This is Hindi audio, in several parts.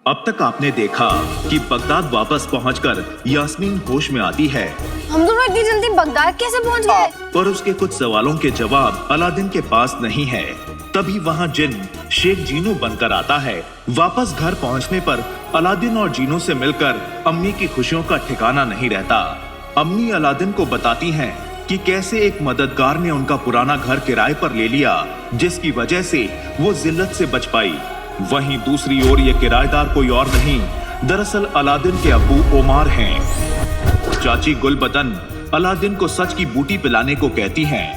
अब तक आपने देखा कि बगदाद वापस पहुंचकर यास्मीन होश में आती है। हम दोनों इतनी जल्दी बगदाद कैसे पहुंच गए? पर उसके कुछ सवालों के जवाब अलादीन के पास नहीं है। तभी वहां जिन शेख जीनू बनकर आता है। वापस घर पहुंचने पर अलादीन और जीनू से मिलकर अम्मी की खुशियों का ठिकाना नहीं रहता। अम्मी अलादीन को बताती हैं कि कैसे एक मददगार ने उनका पुराना घर किराए पर ले लिया, जिसकी वजह से वो जिल्लत से बच पाई। वहीं दूसरी ओर ये किराएदार कोई और नहीं, दरअसल अलादीन के अब्बू ओमार हैं। चाची गुलबदन अलादीन को सच की बूटी पिलाने को कहती हैं,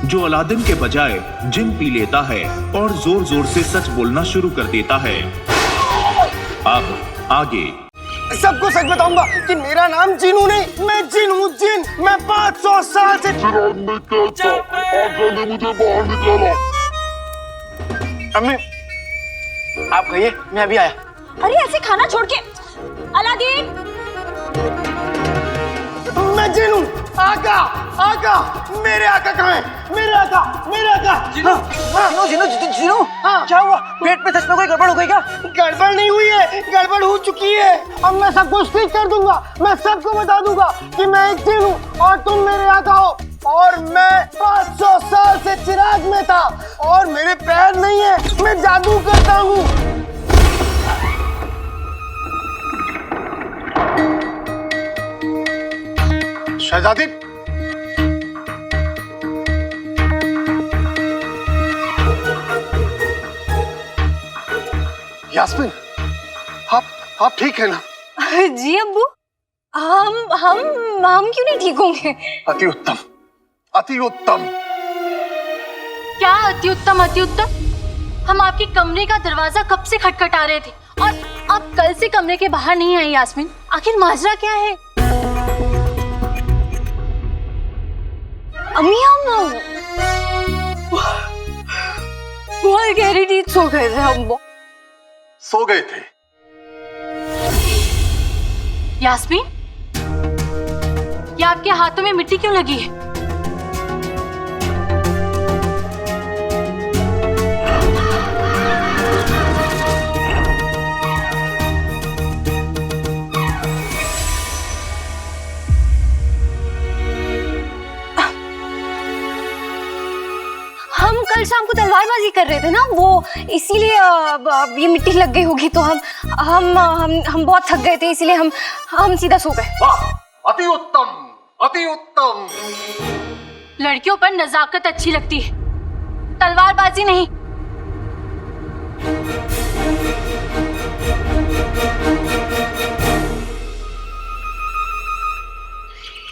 जो अलादीन के बजाय जिन पी लेता है और जोर जोर से सच बोलना शुरू कर देता है। अब आगे सबको सच बताऊंगा कि मेरा नाम जीनू नहीं, मैं जिन हूँ, जिन। मैं 500 साल से मुझे बाहर निकाला। अम्मी आप कहिए, मैं अभी आया। अरे ऐसे खाना छोड़ के अलादीन। मैं जिन हूँ। आका, आका, मेरे आका कहाँ है? मेरे आका, मेरे आका। जिनू, जिनू, जिनू, जिनू, हाँ। क्या हुआ? पेट में सच में कोई गड़बड़ हो गई क्या? गड़बड़ नहीं हुई है, गड़बड़ हो चुकी है। अब मैं सब कुछ ठीक कर दूंगा। मैं सबको बता दूंगा कि मैं एक जिन हूँ और तुम मेरे आका हो। और मैं 500 साल से चिराग में था और मेरे पैर नहीं है, मैं जादू करता हूँ। शहजादी, यास्मीन, आप ठीक है ना? जी अब्बू, हम क्यों नहीं ठीक होंगे? अति उत्तम, अति उत्तम। क्या अति उत्तम, अति उत्तम? हम आपके कमरे का दरवाजा कब से खटखटा रहे थे और आप कल से कमरे के बाहर नहीं आई। यास्मीन, आखिर माजरा क्या है? अम्मी हम बहुत गहरी नींद सो गए थे। हम सो गए थे। यास्मीन, ये आपके हाथों में मिट्टी क्यों लगी है? हम कल शाम को तलवारबाजी कर रहे थे ना, वो इसीलिए ये मिट्टी लग गई होगी। तो हम बहुत थक गए थे, इसीलिए हम सीधा सो गए। अति उत्तम, अति उत्तम। लड़कियों पर नजाकत अच्छी लगती है, तलवारबाजी नहीं।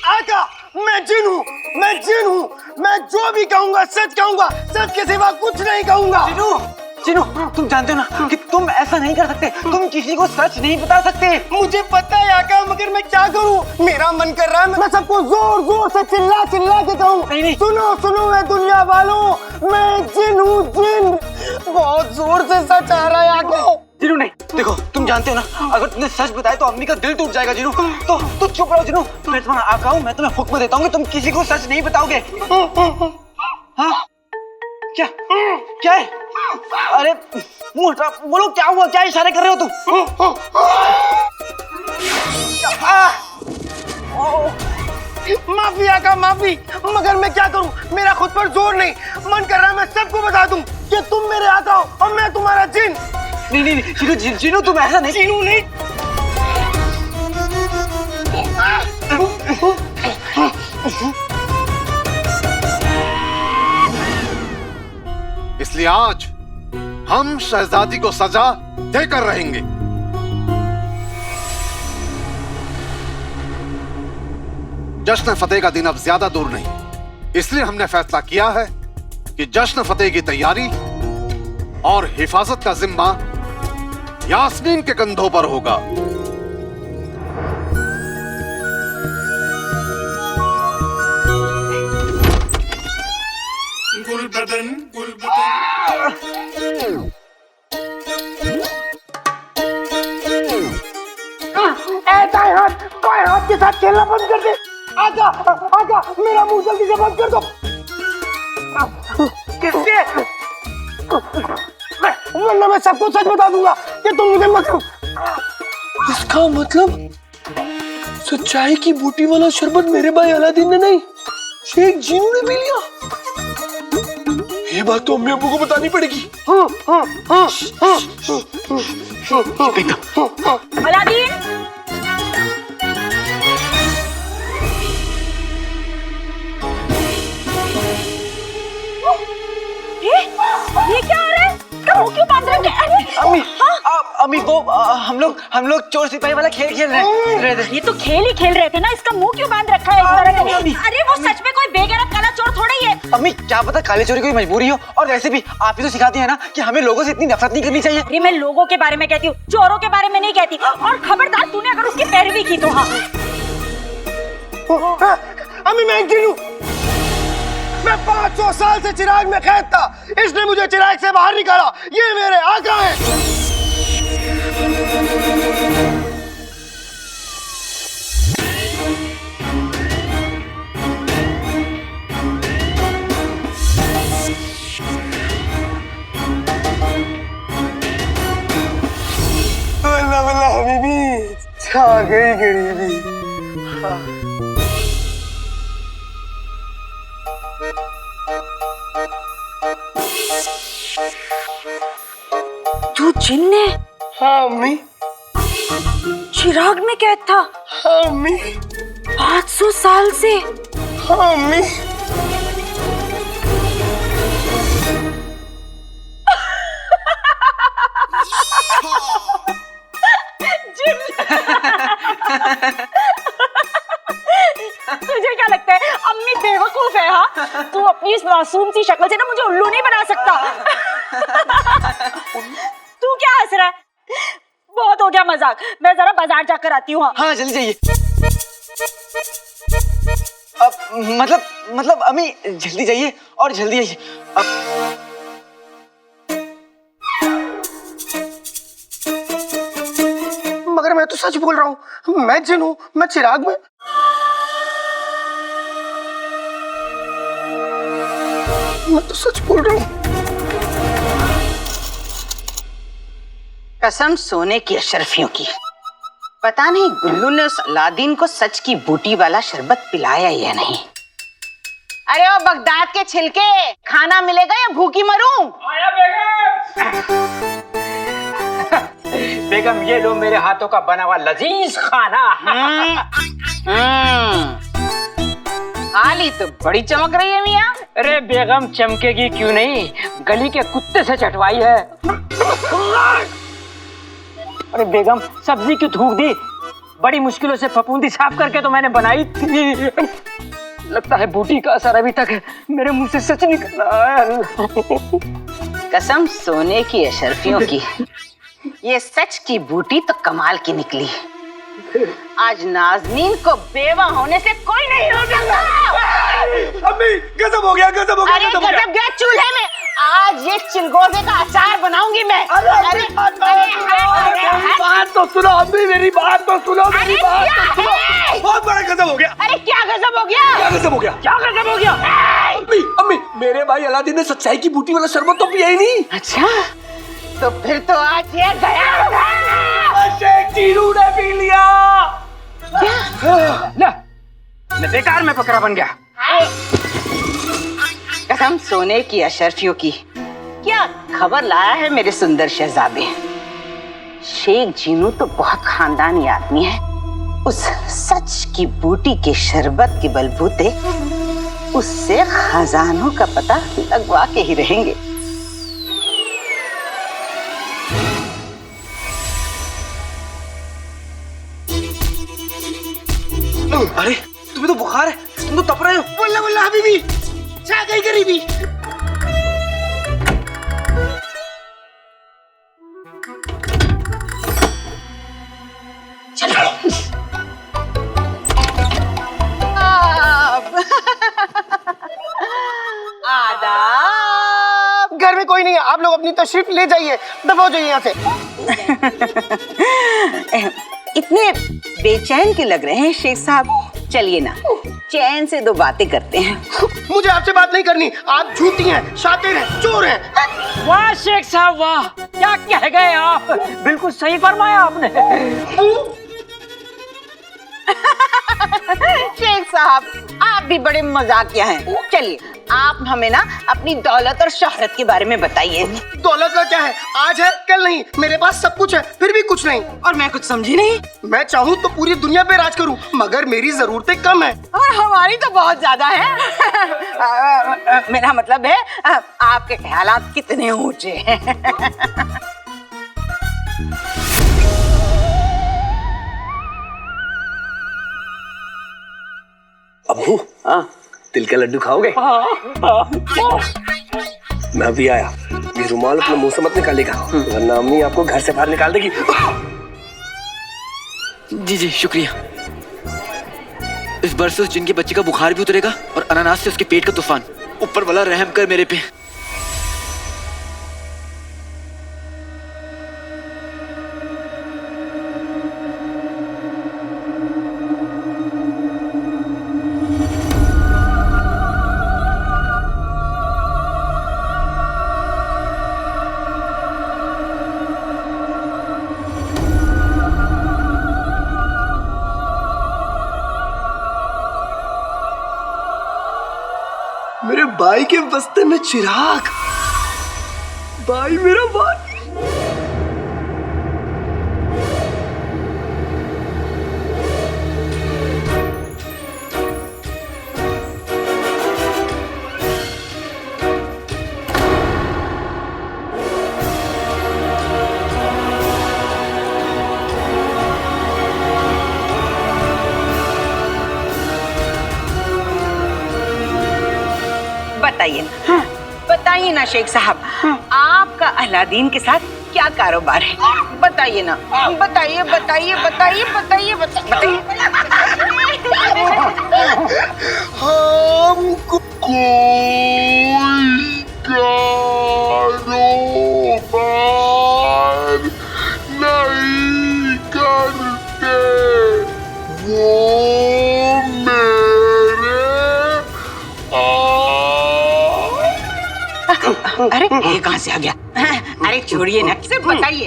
आका, मैं जिन हूँ, मैं जिन हूँ। मैं जो भी कहूँगा सच कहूँगा, सच के सिवा कुछ नहीं कहूँगा। जिनू, जिनू, तुम जानते हो ना कि तुम ऐसा नहीं कर सकते। तुम किसी को सच नहीं बता सकते। मुझे पता है आका, मगर मैं क्या करूँ? मेरा मन कर रहा है मैं सबको जोर जोर से चिल्ला चिल्ला के कहूँ, नहीं। सुनो सुनो मैं दुनिया वालों, मैं जिन हूँ, जिन। बहुत जोर से सच आ रहा है आका। जिनू नहीं, देखो तुम जानते हो ना, अगर तुमने सच बताया तो अम्मी का दिल टूट जाएगा। जिनू, तो चुप रहो। जिनू, मैं तुम्हारा आका हूँ, मैं तुम्हें हुक्म देता हूँ कि तुम किसी को सच नहीं बताओगे। हाँ? क्या क्या है? अरे मुंह हटा, बोलो क्या हुआ? क्या इशारे कर रहे हो तुम? माफी आका, माफी, मगर मैं क्या करूँ? मेरा खुद पर जोर नहीं। मन कर रहा है मैं सबको बता दूं कि तुम मेरे आका हो और मैं तुम्हारा जिन। नहीं, जिनू, जिनू, तुम ऐसा नहीं। जिनू नहीं। इसलिए आज हम शहजादी को सजा देकर रहेंगे। जश्न फतेह का दिन अब ज्यादा दूर नहीं, इसलिए हमने फैसला किया है कि जश्न फतेह की तैयारी और हिफाजत का जिम्मा यास्मीन के कंधों पर होगा। गुलबदन, कोई हाथ के साथ खेलना बंद कर दे। आका, आका, मेरा मुंह जल्दी से बंद कर दो। किससे? वरना मैं सबको सच बता दूंगा कि तुम मुझे इसका मतलब सच्चाई की बूटी वाला शरबत मेरे भाई अलादीन ने नहीं, शेख जीनू ने पी लिया। ये बात तो अम्मी अब्बू को बतानी पड़ेगी। अलादीन, ये क्या हो रहा है? इसका मुंह क्यों बांध रखे? अरे अम्मी वो हम लोग चोर सिपाही वाला खेल खेल रहे थे। ये तो खेल ही खेल रहे थे ना, इसका मुंह क्यों बांध रखा है इस तरह का? अरे वो सच में कोई बेगैरत काला चोर थोड़ा ही है। अम्मी क्या पता काले चोरी कोई मजबूरी हो, और वैसे भी आप ही तो सिखाती है ना कि हमें लोगों से इतनी नफरत नहीं करनी चाहिए। अरे मैं लोगों के बारे में कहती हूँ, चोरों के बारे में नहीं कहती। और खबरदार तूने अगर उसकी पैरवी की तो। हाँ अम्मी मैं एक जीनू, मैं 500 साल से चिराग में कैद था, इसने मुझे चिराग से बाहर निकाला। ये मेरे आका हैं। बल्ला बल्ला हबीबी, छा गई गरीबी। तू जिन्न है? हाँ अम्मी। चिराग में कैद था? हाँ अम्मी। 500 साल से? हाँ अम्मी। तुझे क्या लगता है अम्मी बेवकूफ है? हाँ, तू अपनी इस मासूम सी शक्ल से ना मुझे उल्लू नहीं बना सकता। तू क्या हंस रहा है? बहुत हो गया मजाक, मैं जरा बाजार जाकर आती हूँ। हाँ जल्दी जाइए। मतलब अम्मी जल्दी जाइए और जल्दी आइए। मगर मैं तो सच बोल रहा हूँ, मैं जिन हूँ, मैं चिराग में। मैं तो सच बोल रहा हूँ। कसम सोने की अशरफियों की, पता नहीं गुल्लू ने उस अलादीन को सच की बूटी वाला शरबत पिलाया या नहीं। अरे ओ बगदाद के छिलके, खाना मिलेगा या भूखी मरूं? आया बेगम, ये लो मेरे हाथों का बना हुआ लजीज खाना। आली तो बड़ी चमक रही है मियाँ। अरे बेगम चमकेगी क्यों नहीं, गली के कुत्ते से चटवाई है। अरे बेगम सब्जी क्यों थूक दी? बड़ी मुश्किलों से फफूंदी साफ करके तो मैंने बनाई थी। लगता है बूटी का असर अभी तक मेरे मुंह से सच निकल रहा है। कसम सोने की अशरफियों की, ये सच की बूटी तो कमाल की निकली। आज नाज़नीन को बेवा होने से कोई नहीं रोकेगा। अम्मी गजब हो गया, गजब हो गया। अरे गजब गया चूल्हे में। आज ये चिलगोजे का अचार बनाऊंगी मैं। अरे बात तो सुनो अम्मी, मेरी बात तो सुनो, मेरी बात तो सुनो। बहुत बड़ा गजब हो गया। अरे क्या गजब हो गया? क्या गजब हो गया? क्या गजब हो गया? अम्मी अम्मी, मेरे भाई अलादीन ने सच्चाई की बूटी वाला शरबत तो पिया ही नहीं। अच्छा तो फिर तो आज ये गया। शेख जीनू ने पी लिया। ले बेकार में बकरा बन गया। कसम सोने की अशरफियों की, क्या खबर लाया है मेरे सुंदर शहजादे? शेख जीनू तो बहुत खानदानी आदमी है। उस सच की बूटी के शरबत के बलबूते उससे खजानों का पता लगवा के ही रहेंगे। अरे तुम्हें तो बुखार है, तुम तो तप रहे हो। बोला बोला हबीबी, छा गई गरीबी। आदाब। घर में कोई नहीं है, आप लोग अपनी तशरीफ ले जाइए, दफा हो जाइए यहाँ से। इतने बेचैन के लग रहे हैं शेख साहब, चलिए ना चैन से दो बातें करते हैं। मुझे आपसे बात नहीं करनी, आप झूठी हैं, शातिर हैं, चोर हैं। वाह शेख साहब वाह, क्या कह गए आप, बिल्कुल सही फरमाया आपने। शेख साहब आप भी बड़े मजाकिया हैं। चलिए आप हमें ना अपनी दौलत और शोहरत के बारे में बताइए। दौलत का क्या है, आज है कल नहीं, मेरे पास सब कुछ है फिर भी कुछ नहीं। और मैं कुछ समझी नहीं। मैं चाहूँ तो पूरी दुनिया पे राज करूँ, मगर मेरी जरूरतें कम है। और हमारी तो बहुत ज्यादा है। मेरा मतलब है आपके ख्यालात कितने ऊंचे हैं। अबू तिल का लड्डू खाओगे? मैं अभी आया, ये रुमाल अपने मुंह से मत निकालेगा वरना अम्मी आपको घर से बाहर निकाल देगी। जी जी शुक्रिया। इस बार से उस जिन के बच्चे का बुखार भी उतरेगा और अनानास से उसके पेट का तूफान। ऊपर वाला रहम कर मेरे पे। मेरे भाई के बस्ते में चिराग, भाई मेरा भाई। बताइए ना शेख साहब, आपका अलादीन के साथ क्या कारोबार है? बताइए ना, बताइए बताइए बताइए बताइए बताइए। हमको कोई कारोबार नहीं करते, वो अरे ये कहाँ से आ गया? अरे छोड़िए ना, सिर्फ बताइए।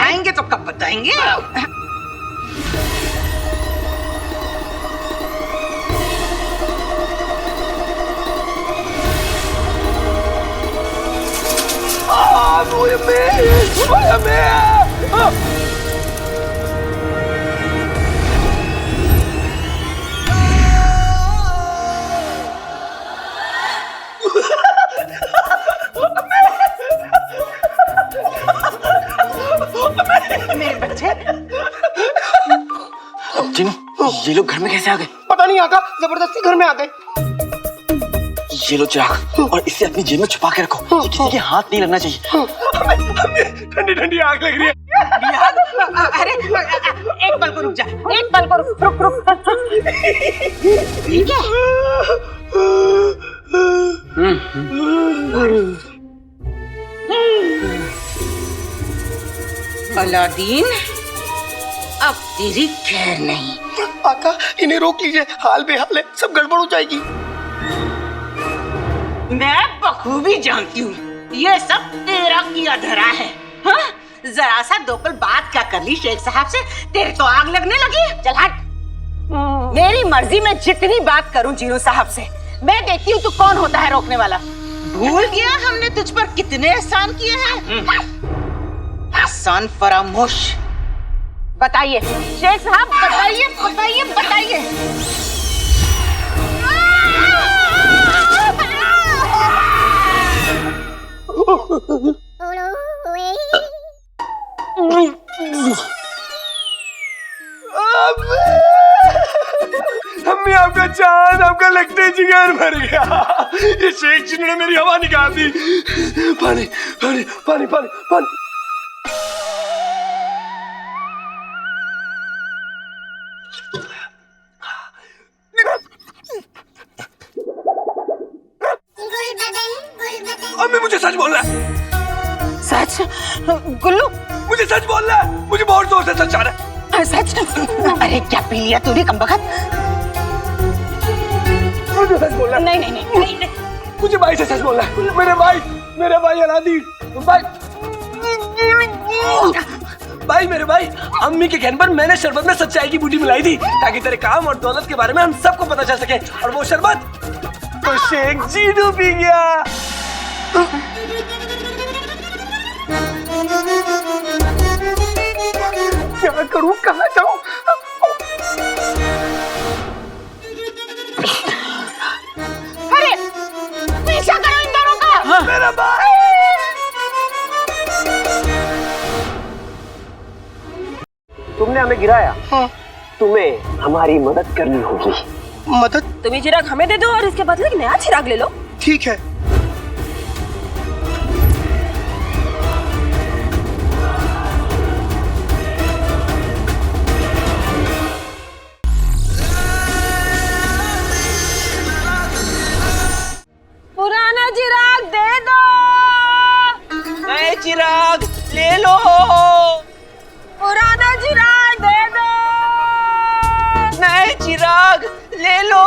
आएंगे तो कब बताएंगे? मेरे बच्चे जिन, ये लोग घर में कैसे आ गए? पता नहीं आका, जबरदस्ती घर में आ गए। ये लो चिराग और इसे अपनी जेब में छुपा के रखो, ये किसी के हाथ नहीं लगना चाहिए। ठंडी ठंडी आग लग रही है। अरे एक पल को रुक जा, एक पल को रुक रुक। ठीक है। अलादीन अब तेरी खैर नहीं। आका इन्हें रोक लीजिए, हाल बेहाल है, सब गड़बड़ हो जाएगी। मैं बखूबी जानती हूँ ये सब तेरा किया धरा है। हाँ? जरा सा दो पल बात क्या कर ली शेख साहब से, तेरे तो आग लगने लगी। चल हट। मेरी मर्जी में जितनी बात करूं जीनू साहब से, मैं देखती हूँ तू कौन होता है रोकने वाला। भूल गया हमने तुझ पर कितने एहसान किए हैं। एहसान फरामोश। बताइए शेख साहब, बताइए बताइए बताइए। अम्मी आपका चांद, आपका लगते जिगर भर गया। ये शेख जी ने मेरी हवा निकाल दी। पानी पानी पानी पानी पानी। अम्मी मुझे सच बोलना है। सच? गुल्लू मुझे सच बोलना है, मुझे बहुत जोर से सच आ रहा है। सच? अरे क्या पी लिया तूने कमबख्त? मुझे सच बोलना है। नहीं नहीं नहीं नहीं, नहीं। मुझे भाई से सच बोलना है। मेरे भाई अलादीन भाई भाई मेरे भाई, अम्मी के कहने पर मैंने शरबत में सच्चाई की बूटी मिलाई थी ताकि तेरे काम और दौलत के बारे में हम सबको पता चल सके। और वो शरबत तो शेख जीनू पी गया। क्या करूं, कहाँ जाऊं? अरे पीछा करो इन दोनों का। मेरा भाई तुमने हमें गिराया। हाँ। तुम्हें हमारी मदद करनी होगी। मदद? तुम ये चिराग हमें दे दो और इसके बदले एक नया चिराग ले लो। ठीक है। पुराना चिराग दे दो। नए चिराग ले लो। पुराना चिराग दे दो। नए चिराग ले लो।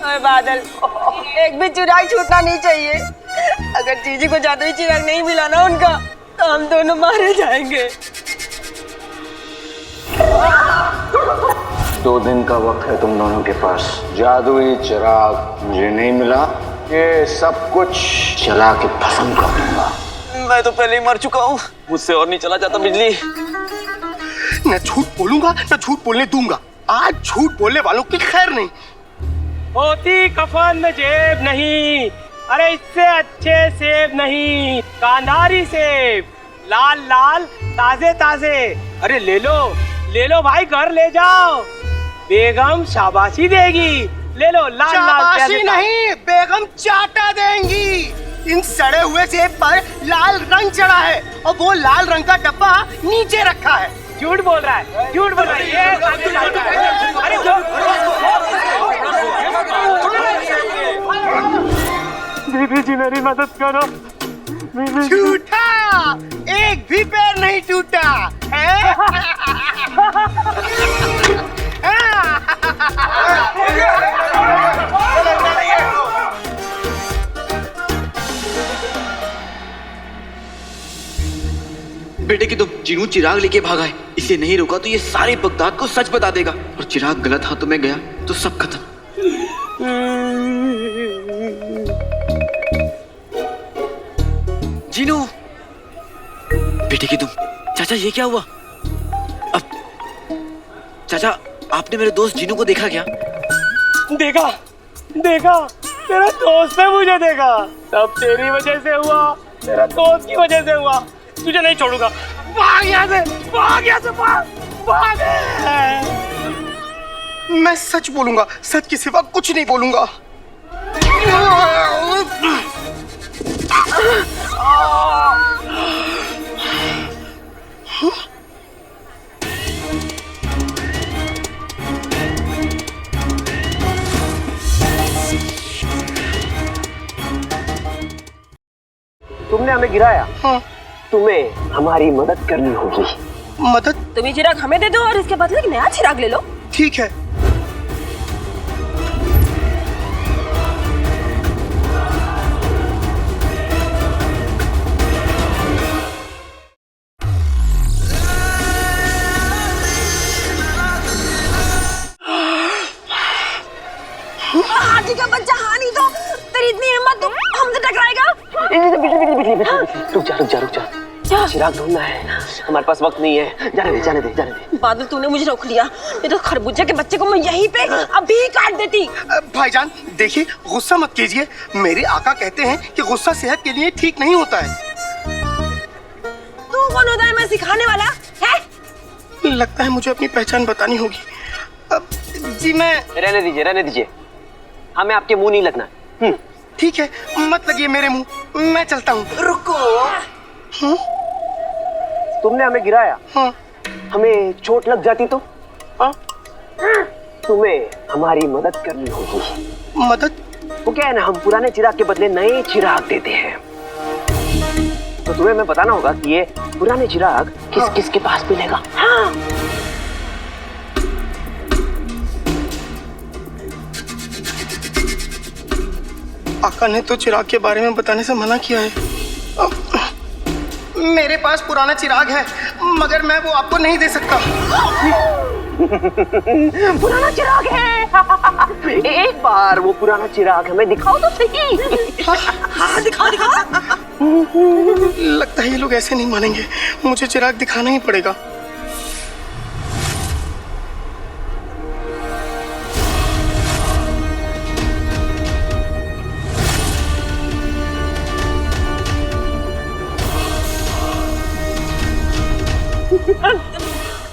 अरे बादल, एक भी चिराग छूटना नहीं चाहिए। अगर जीजी को जादुई चिराग नहीं मिला ना उनका, तो हम दोनों मारे जाएंगे। 2 दिन का वक्त है तुम दोनों के पास। जादुई चिराग मुझे नहीं मिला, ये सब कुछ जला के भस्म कर दूंगा। मैं तो पहले ही मर चुका हूँ, मुझसे और नहीं चला जाता बिजली। न झूठ बोलूंगा न झूठ बोलने दूंगा। आज झूठ बोलने वालों की खैर नहीं। होती कफन में जेब नहीं, अरे इससे अच्छे सेब नहीं, कांधारी सेब, लाल लाल ताजे ताजे। अरे ले लो भाई, घर ले जाओ, बेगम शाबाशी देगी। ले लो लाल लाल शाबाशी नहीं, बेगम चाटा देंगी। इन सड़े हुए सेब पर लाल रंग चढ़ा है और वो लाल रंग का डब्बा नीचे रखा है। झूठ बोल रहा है, झूठ बोल रहा है ये। अरे बीबी जी मेरी मदद करो। झूठा, एक भी पैर नहीं टूटा है। बेटे की तो जीनू चिराग लेके भागा है, इसे नहीं रोका तो ये सारे बगदाद को सच बता देगा और चिराग गलत हाथों में गया तो सब खत्म। जीनू, बेटे की तुम। चाचा ये क्या हुआ? अब चाचा, आपने मेरे दोस्त जीनू को देखा क्या? देखा, तेरा दोस्त ने मुझे देखा। सब तेरी वजह से हुआ, तेरा दोस्त की वजह से हुआ। तुझे नहीं छोड़ूंगा। भाग यहाँ से, भाग। मैं सच बोलूंगा, सच के सिवा कुछ नहीं बोलूंगा। तुमने हमें गिराया। हाँ। तुम्हें हमारी मदद करनी होगी। मदद? तुम ये चिराग हमें दे दो और इसके बदले एक नया चिराग ले लो। ठीक है। हाथी का बच्चा हानि तो तेरी इतनी हिम्मत तो हमसे टकराएगा? रुक जा। चिराग ढूंढना है, हमारे पास वक्त नहीं है। जाने दे। बादल, तूने मुझे रोक लिया, नहीं तो खरबूजे के बच्चे को मैं यहीं पे अभी काट देती। भाईजान देखिए, गुस्सा मत कीजिए। मेरे आका कहते हैं कि गुस्सा सेहत के लिए ठीक नहीं होता है। तू कौन होता है मैं सिखाने वाला है? लगता है मुझे अपनी पहचान बतानी होगी। जी मैं। रहने दीजिए, हमें आपके मुंह नहीं लगना। ठीक है, मत लगिए मेरे मुंह, मैं चलता हूँ। रुको। तुमने हमें गिराया। हाँ। हमें चोट लग जाती तो? हाँ? तुम्हें हमारी मदद करनी होगी। मदद? वो क्या है ना, हम पुराने चिराग के बदले नए चिराग देते हैं। तो तुम्हें मैं बताना होगा कि ये पुराने चिराग किस किस के पास मिलेगा। हाँ। आका ने तो चिराग के बारे में बताने से मना किया है। मेरे पास पुराना चिराग है, मगर मैं वो आपको नहीं दे सकता। पुराना चिराग है। एक बार वो पुराना चिराग हमें दिखाओ तो सही। हाँ दिखा दिखा। लगता है ये लोग ऐसे नहीं मानेंगे, मुझे चिराग दिखाना ही पड़ेगा।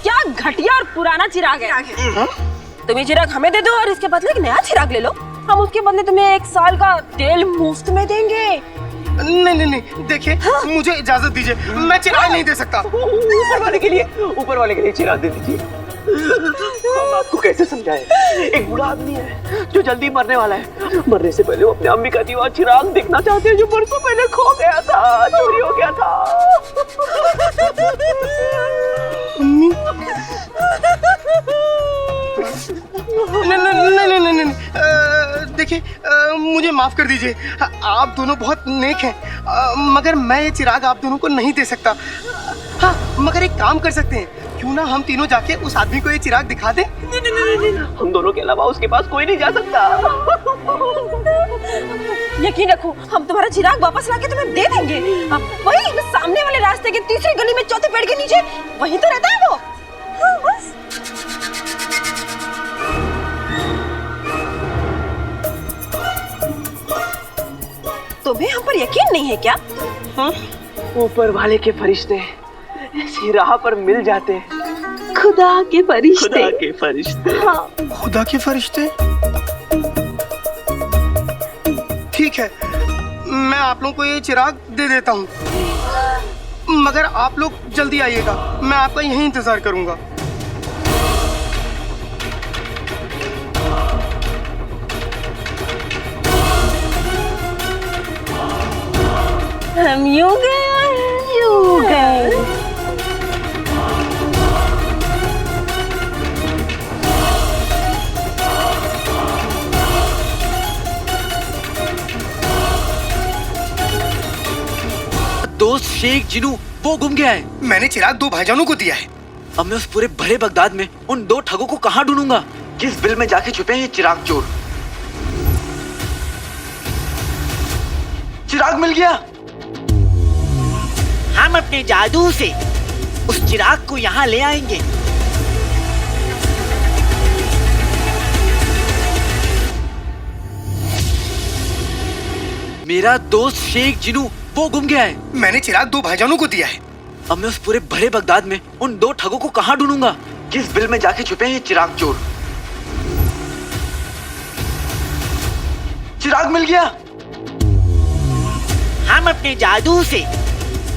क्या घटिया और पुराना चिराग है। तुम ये चिराग हमें दे दो और इसके बदले एक नया चिराग ले लो। हम उसके बदले तुम्हें 1 साल का तेल मुफ्त में देंगे। नहीं नहीं नहीं, देखिए मुझे इजाजत दीजिए, मैं चिराग नहीं दे सकता। ऊपर वाले के लिए चिराग दे दीजिए। हम आपको कैसे समझाएं? एक बूढ़ा आदमी है जो जल्दी मरने वाला है। मरने से पहले वो अपने अम्मी का दीवा चिराग देखना चाहते हैं जो बरसों पहले खो गया था, चोरी हो गया था। अम्मी? नहीं, देखिए मुझे माफ कर दीजिए, आप दोनों बहुत नेक हैं, मगर मैं ये चिराग आप दोनों को नहीं दे सकता। हाँ, मगर एक काम कर सकते हैं, क्यों ना हम तीनों जाके उस आदमी को ये चिराग दिखा दें? नहीं, हम दोनों के अलावा उसके पास कोई नहीं जा सकता। यकीन रखो, हम तुम्हारा चिराग वापस लाके तुम्हें दे देंगे। वही सामने वाले रास्ते के तीसरी गली में चौथे पेड़ के नीचे, वहीं तो रहता है वो। बस। तुम्हें हम पर यकीन नहीं है क्या? ऊपर वाले के फरिश्ते ऐसी राह पर मिल जाते हैं। खुदा के फरिश्ते। हाँ। खुदा के फरिश्ते? ठीक है, मैं आप लोगों को ये चिराग दे देता हूँ, मगर आप लोग जल्दी आइएगा, मैं आपका यहीं इंतजार करूंगा। हम यूं गए। दोस्त शेख जिनू वो गुम गया है। मैंने चिराग 2 भाईजानों को दिया है। अब मैं उस पूरे भरे बगदाद में उन 2 ठगों को कहाँ ढूंढूंगा? किस बिल में जाके छुपे हैं ये चिराग चोर? चिराग मिल गया। हम अपने जादू से उस चिराग को यहाँ ले आएंगे। मेरा दोस्त शेख जिनू वो गुम गया है। मैंने चिराग 2 भाईजानों को दिया है। अब मैं उस पूरे भरे बगदाद में उन 2 ठगों को कहाँ ढूंढूंगा? किस बिल में जाके छुपे हैं ये चिराग चोर? चिराग मिल गया। हम अपने जादू से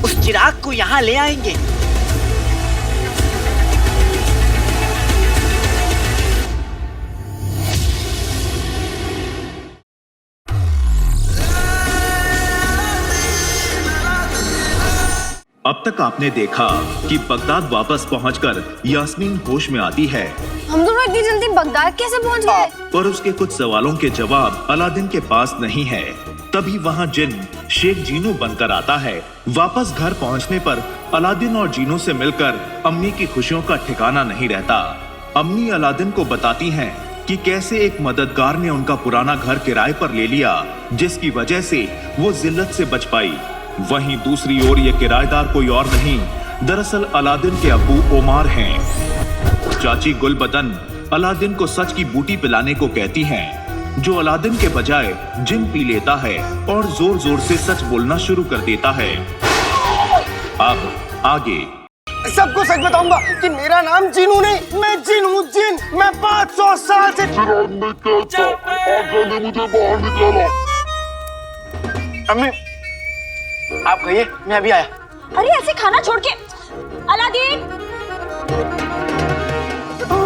उस चिराग को यहाँ ले आएंगे। अब तक आपने देखा कि बगदाद वापस पहुंचकर यास्मीन होश में आती है। हम दोनों इतनी जल्दी बगदाद कैसे पहुंच गए? पर उसके कुछ सवालों के जवाब अलादीन के पास नहीं है। तभी वहां जिन शेख जीनू बनकर आता है। वापस घर पहुंचने पर अलादीन और जीनू से मिलकर अम्मी की खुशियों का ठिकाना नहीं रहता। अम्मी अलादीन को बताती हैं कि कैसे एक मददगार ने उनका पुराना घर किराए पर ले लिया, जिसकी वजह से वो जिल्लत से बच पाई। वहीं दूसरी ओर ये किराएदार कोई और नहीं, दरअसल अलादीन के अब्बू ओमार हैं। चाची गुलबदन अलादीन को सच की बूटी पिलाने को कहती हैं, जो अलादीन के बजाय जिन पी लेता है और जोर जोर से सच बोलना शुरू कर देता है। अब आगे सबको सच बताऊंगा कि मेरा नाम जिनू नहीं, मैं जिन हूँ, जिन। मैं 500 साल से अम्मी आप कहिए, मैं अभी आया। अरे ऐसे खाना छोड़ के अलादीन।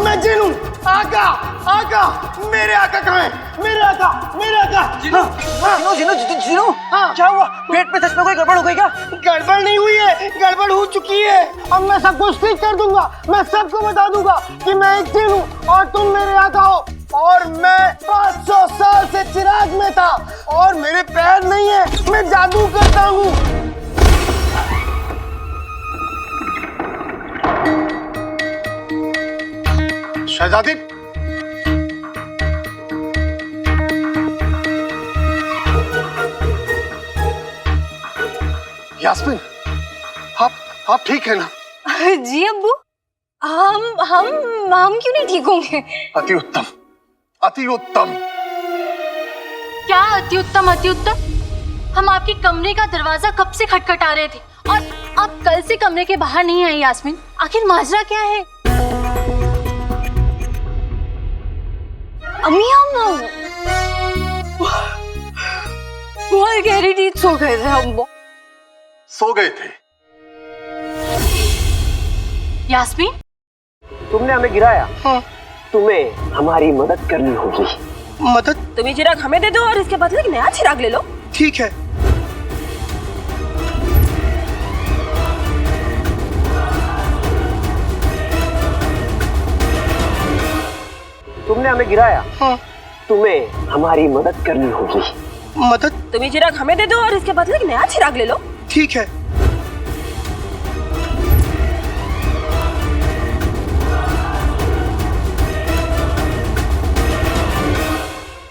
मैं जिन हूँ। आका, आका, मेरे आका कहाँ है? मेरे आका, मेरे आका। जिनू क्या हुआ? पेट में सच में कोई गड़बड़ हो गई क्या? गड़बड़ नहीं हुई है, गड़बड़ हो चुकी है। अब मैं सब कुछ ठीक कर दूंगा, मैं सबको बता दूंगा कि मैं एक जिन हूँ और तुम मेरे आका हो। और मैं 500 साल से चिराग में था और मेरे पैर नहीं है, मैं जादू करता हूँ। शहजादी, यास्मीन, आप ठीक है ना? जी अब्बू, हम क्यों नहीं ठीक होंगे? अति उत्तम, अति उत्तम। क्या अति उत्तम अति उत्तम? हम आपके कमरे का दरवाजा कब से खटखटा रहे थे और आप कल से कमरे के बाहर नहीं आई यास्मीन। आखिर माजरा क्या है? अम्मी हम बहुत गहरी नींद सो गए थे हम। सो गए थे? यास्मीन, तुमने हमें गिराया। हाँ। तुम्हें हमारी मदद करनी होगी। मदद? तुम ये चिराग हमें दे दो और इसके बदले एक नया चिराग ले लो। ठीक है। तुमने हमें गिराया। हाँ। तुम्हें हमारी मदद करनी होगी। मदद? तुम ये चिराग हमें दे दो और इसके बदले एक नया चिराग ले लो। ठीक है।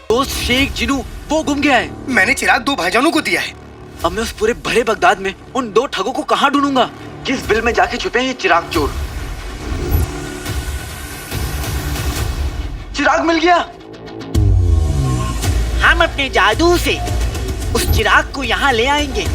दोस्त शेख जिनू वो गुम गया है। मैंने चिराग 2 भाईजानों को दिया है। अब मैं उस पूरे भरे बगदाद में उन 2 ठगों को कहाँ ढूंढूंगा? किस बिल में जाके छुपे हैं ये चिराग चोर? चिराग मिल गया। हम अपने जादू से उस चिराग को यहाँ ले आएंगे